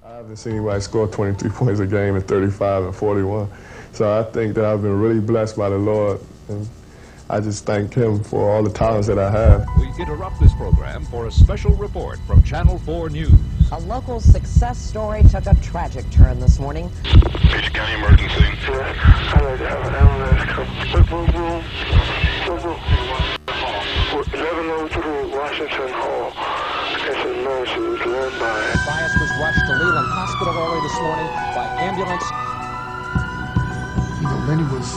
I haven't seen anybody score 23 points a game in 35 and 41. So I think that I've been really blessed by the Lord, and I just thank him for all the talents that I have. We interrupt this program for a special report from Channel 4 News. A local success story took a tragic turn this morning. Basic county emergency. I'd like to have an ambulance come. Room. 1103 Washington Hall. It's an emergency. Len Bias. Bias was rushed to Leland Hospital early this morning by ambulance. You know, Lenny was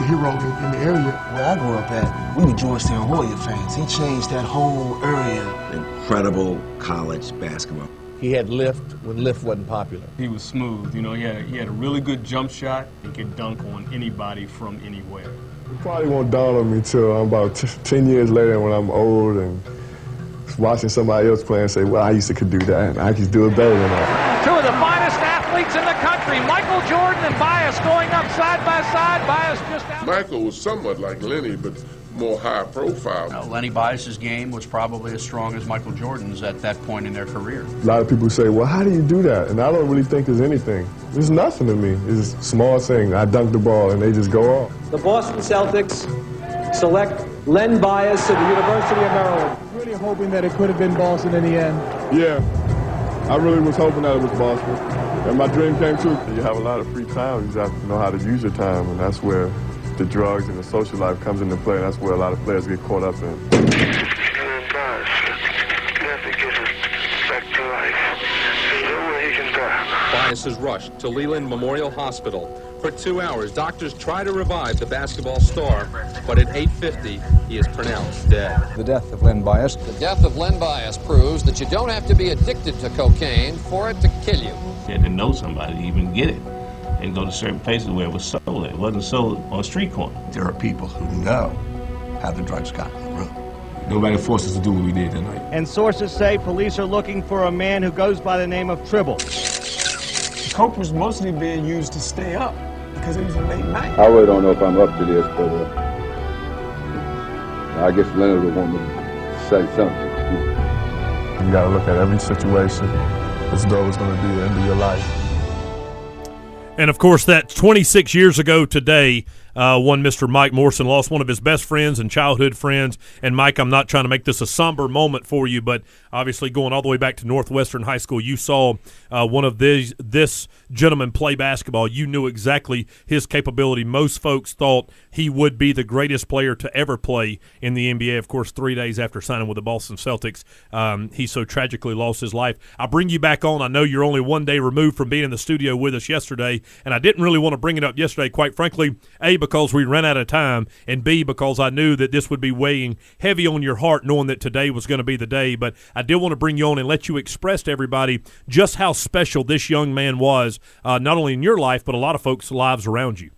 a hero in the area. Where I grew up at, we were Georgetown Hoya fans. He changed that whole area. Incredible college basketball. He had lift when lift wasn't popular. He was smooth, you know, he had a really good jump shot and could dunk on anybody from anywhere. It probably won't dawn on me till I'm about 10 years later when I'm old and watching somebody else play and say, well, I used to could do that, and I could do it better than that. Two of the finest athletes in the country, Michael Jordan and Bias going up side by side. Bias just out. Michael was somewhat like Lenny, but more high profile. Lenny Bias's game was probably as strong as Michael Jordan's at that point in their career. A lot of people say, well, how do you do that? And I don't really think there's anything. There's nothing to me. It's a small thing. I dunk the ball and they just go off. The Boston Celtics select Len Bias of the University of Maryland. Really hoping that it could have been Boston in the end. Yeah, I really was hoping that it was Boston. And my dream came true. You have a lot of free time. You just have to know how to use your time, and that's where the drugs and the social life comes into play. That's where a lot of players get caught up in. Len Bias. Never get him back to life. There's no way he can die. Bias is rushed to Leland Memorial Hospital. For 2 hours, doctors try to revive the basketball star, but at 8:50, he is pronounced dead. The death of Len Bias. The death of Len Bias proves that you don't have to be addicted to cocaine for it to kill you. You had to know somebody to even get it and go to certain places where it was sold. It wasn't sold on a street corner. There are people who know how the drugs got in the room. Nobody forced us to do what we did tonight. And sources say police are looking for a man who goes by the name of Tribble. Coke was mostly being used to stay up because it was a late night. I really don't know if I'm up to this, but I guess Leonard would want me to say something. You got to look at every situation as though it's going to be the end of your life. And, of course, that 26 years ago today, one Mr. Mike Morrison lost one of his best friends and childhood friends. And, Mike, I'm not trying to make this a somber moment for you, but obviously going all the way back to Northwestern High School, you saw one of this gentleman play basketball. You knew exactly his capability. Most folks thought he would be the greatest player to ever play in the NBA. Of course, 3 days after signing with the Boston Celtics, he so tragically lost his life. I'll bring you back on. I know you're only 1 day removed from being in the studio with us yesterday, and I didn't really want to bring it up yesterday, quite frankly, A, because we ran out of time, and B, because I knew that this would be weighing heavy on your heart knowing that today was going to be the day. But I did want to bring you on and let you express to everybody just how special this young man was, not only in your life, but a lot of folks' lives around you.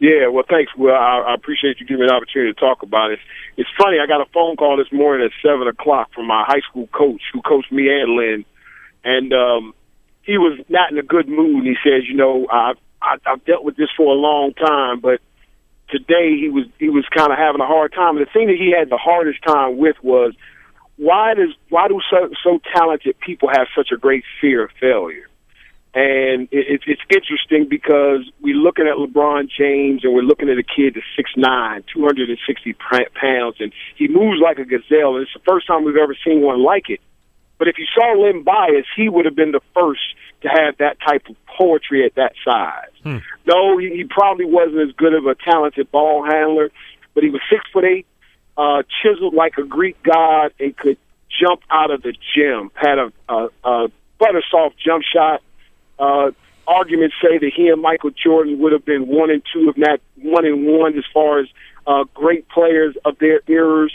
Yeah, well, thanks, Will. I appreciate you giving me an opportunity to talk about it. It's funny, I got a phone call this morning at 7 o'clock from my high school coach who coached me and Lynn, and he was not in a good mood. He says, you know, I've dealt with this for a long time, but today he was kind of having a hard time. And the thing that he had the hardest time with was, why do so talented people have such a great fear of failure? And it's interesting because we're looking at LeBron James and we're looking at a kid that's 6'9", 260 pounds, and he moves like a gazelle. And it's the first time we've ever seen one like it. But if you saw Len Bias, he would have been the first to have that type of poetry at that size. No, he probably wasn't as good of a talented ball handler, but he was 6'8", chiseled like a Greek god, and could jump out of the gym. Had a butter soft jump shot. Arguments say that he and Michael Jordan would have been 1 and 2, if not 1 and 1, as far as great players of their eras.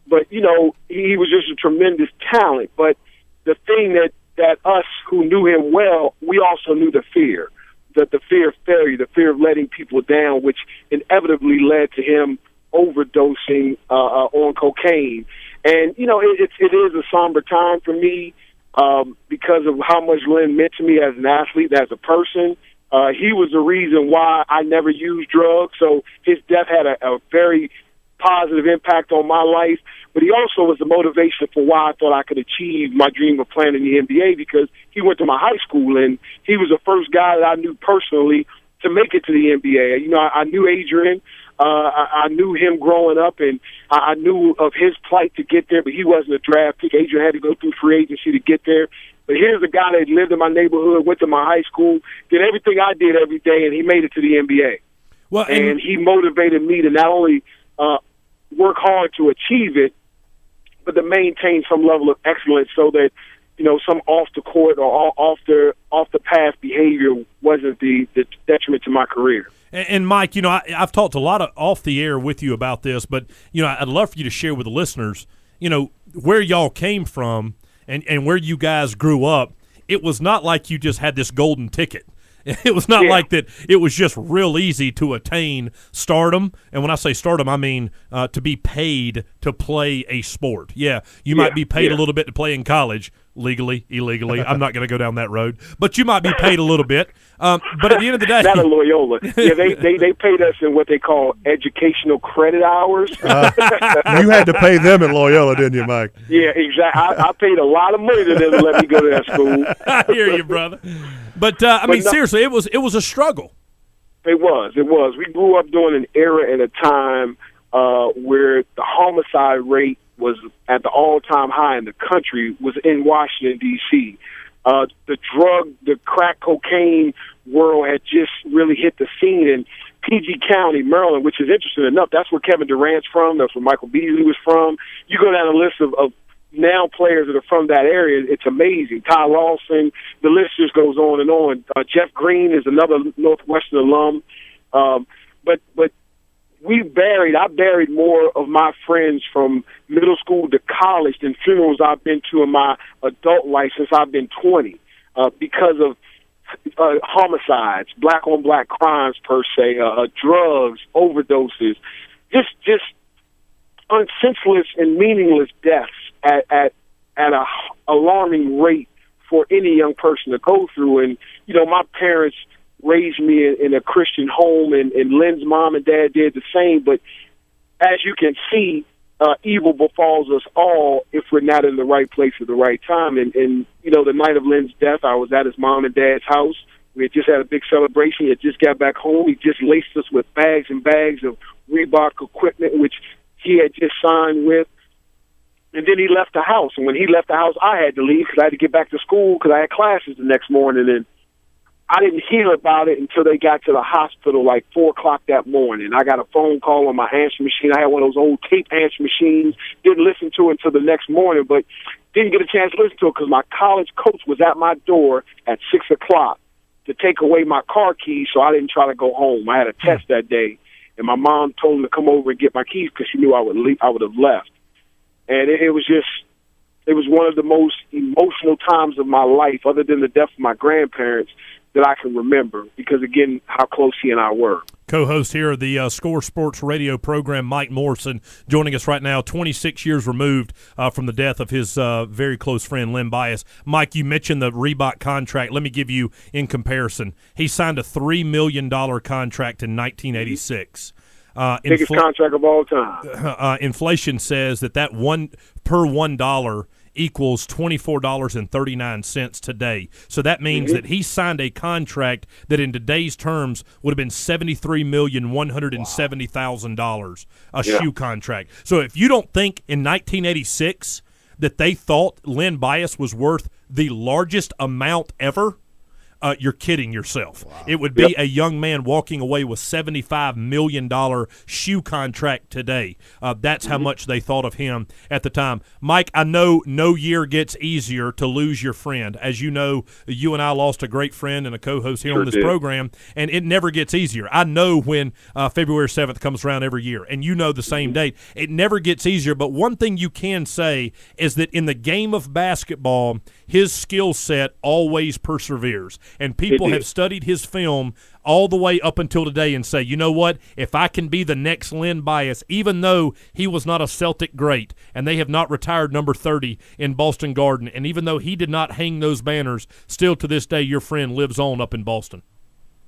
But you know, he was just a tremendous talent. But the thing that us who knew him well, we also knew the fear of failure, the fear of letting people down, which inevitably led to him overdosing on cocaine. And, you know, it is a somber time for me because of how much Len meant to me as an athlete, as a person. He was the reason why I never used drugs, so his death had a very positive impact on my life, but he also was the motivation for why I thought I could achieve my dream of playing in the NBA, because he went to my high school, and he was the first guy that I knew personally to make it to the NBA. You know, I knew Adrian. I knew him growing up, and I knew of his plight to get there, but he wasn't a draft pick. Adrian had to go through free agency to get there. But here's a guy that lived in my neighborhood, went to my high school, did everything I did every day, and he made it to the NBA. Well, and he motivated me to not only work hard to achieve it, but to maintain some level of excellence, so that, you know, some off the court or off the path behavior wasn't the detriment to my career. And Mike, you know, I've talked a lot of off the air with you about this, but, you know, I'd love for you to share with the listeners, you know, where y'all came from and where you guys grew up. It was not like you just had this golden ticket. It was not like that. It was just real easy to attain stardom. And when I say stardom, I mean to be paid to play a sport. Yeah, you might be paid a little bit to play in college, legally, illegally. I'm not going to go down that road. But you might be paid a little bit. But at the end of the day, not a Loyola. Yeah, they paid us in what they call educational credit hours. You had to pay them at Loyola, didn't you, Mike? Yeah, exactly. I paid a lot of money to them to let me go to that school. I hear you, brother. But I mean, seriously, it was a struggle. It was. We grew up during an era and a time where the homicide rate was at the all-time high in the country, was in Washington, D.C. The crack cocaine world had just really hit the scene in PG County, Maryland, which is interesting enough. That's where Kevin Durant's from. That's where Michael Beasley was from. You go down the list of now players that are from that area, it's amazing. Ty Lawson, the list just goes on and on. Jeff Green is another Northwestern alum. But I buried more of my friends from middle school to college than funerals I've been to in my adult life since I've been 20, because of homicides, black-on-black crimes per se, drugs, overdoses, just senseless and meaningless deaths at a alarming rate for any young person to go through. And, you know, my parents raised me in a Christian home, and Len's mom and dad did the same. But as you can see, evil befalls us all if we're not in the right place at the right time. And you know, the night of Len's death, I was at his mom and dad's house. We had just had a big celebration. He had just got back home. He just laced us with bags and bags of Reebok equipment, which he had just signed with. And then he left the house. And when he left the house, I had to leave because I had to get back to school because I had classes the next morning. And I didn't hear about it until they got to the hospital like 4 o'clock that morning. I got a phone call on my answering machine. I had one of those old tape answering machines. Didn't listen to it until the next morning, but didn't get a chance to listen to it because my college coach was at my door at 6 o'clock to take away my car keys, so I didn't try to go home. I had a test that day, and my mom told him to come over and get my keys because she knew I would have left. And it was one of the most emotional times of my life, other than the death of my grandparents, that I can remember, because, again, how close he and I were. Co-host here of the Score Sports radio program, Mike Morrison, joining us right now, 26 years removed from the death of his very close friend, Len Bias. Mike, you mentioned the Reebok contract. Let me give you in comparison. He signed a $3 million contract in 1986. Biggest contract of all time. Inflation says that one per $1 equals $24.39 today. So that means that he signed a contract that in today's terms would have been $73,170,000, a shoe contract. So if you don't think in 1986 that they thought Len Bias was worth the largest amount ever, you're kidding yourself. Wow. It would be a young man walking away with $75 million shoe contract today. That's how much they thought of him at the time. Mike, I know no year gets easier to lose your friend. As you know, you and I lost a great friend and a co-host here on this program, and it never gets easier. I know when February 7th comes around every year, and you know the same date. It never gets easier, but one thing you can say is that in the game of basketball, his skill set always perseveres. And people have studied his film all the way up until today and say, you know what, if I can be the next Len Bias, even though he was not a Celtic great and they have not retired number 30 in Boston Garden, and even though he did not hang those banners, still to this day your friend lives on up in Boston.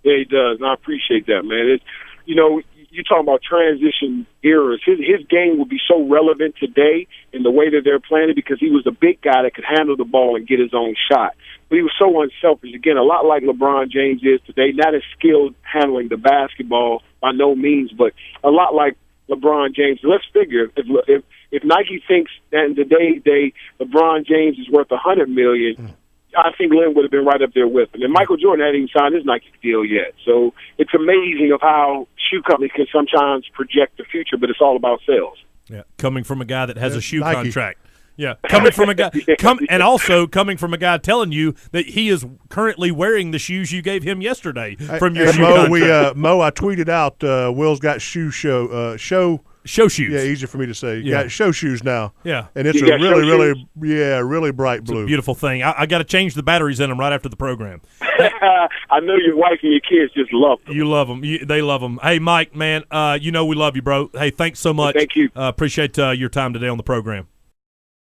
Yeah, he does, and I appreciate that, man. You you talking about transition eras. His game would be so relevant today in the way that they're playing it because he was a big guy that could handle the ball and get his own shot. But he was so unselfish. Again, a lot like LeBron James is today. Not as skilled handling the basketball by no means, but a lot like LeBron James. Let's figure if Nike thinks that in today's day LeBron James is worth $100 million. I think Len would have been right up there with him. And Michael Jordan hadn't even signed his Nike deal yet. So it's amazing of how shoe companies can sometimes project the future, but it's all about sales. Yeah, coming from a guy that has a shoe Nike. contract. Yeah, coming from a guy, and also coming from a guy telling you that he is currently wearing the shoes you gave him yesterday from your shoe contract. Mo, I tweeted out Will's got show shoes. Yeah, easier for me to say. Yeah. Got show shoes now. Yeah, and it's really bright blue. It's a beautiful thing. I got to change the batteries in them right after the program. I know your wife and your kids just love them. You love them. They love them. Hey, Mike, man, we love you, bro. Hey, thanks so much. Thank you. Appreciate your time today on the program.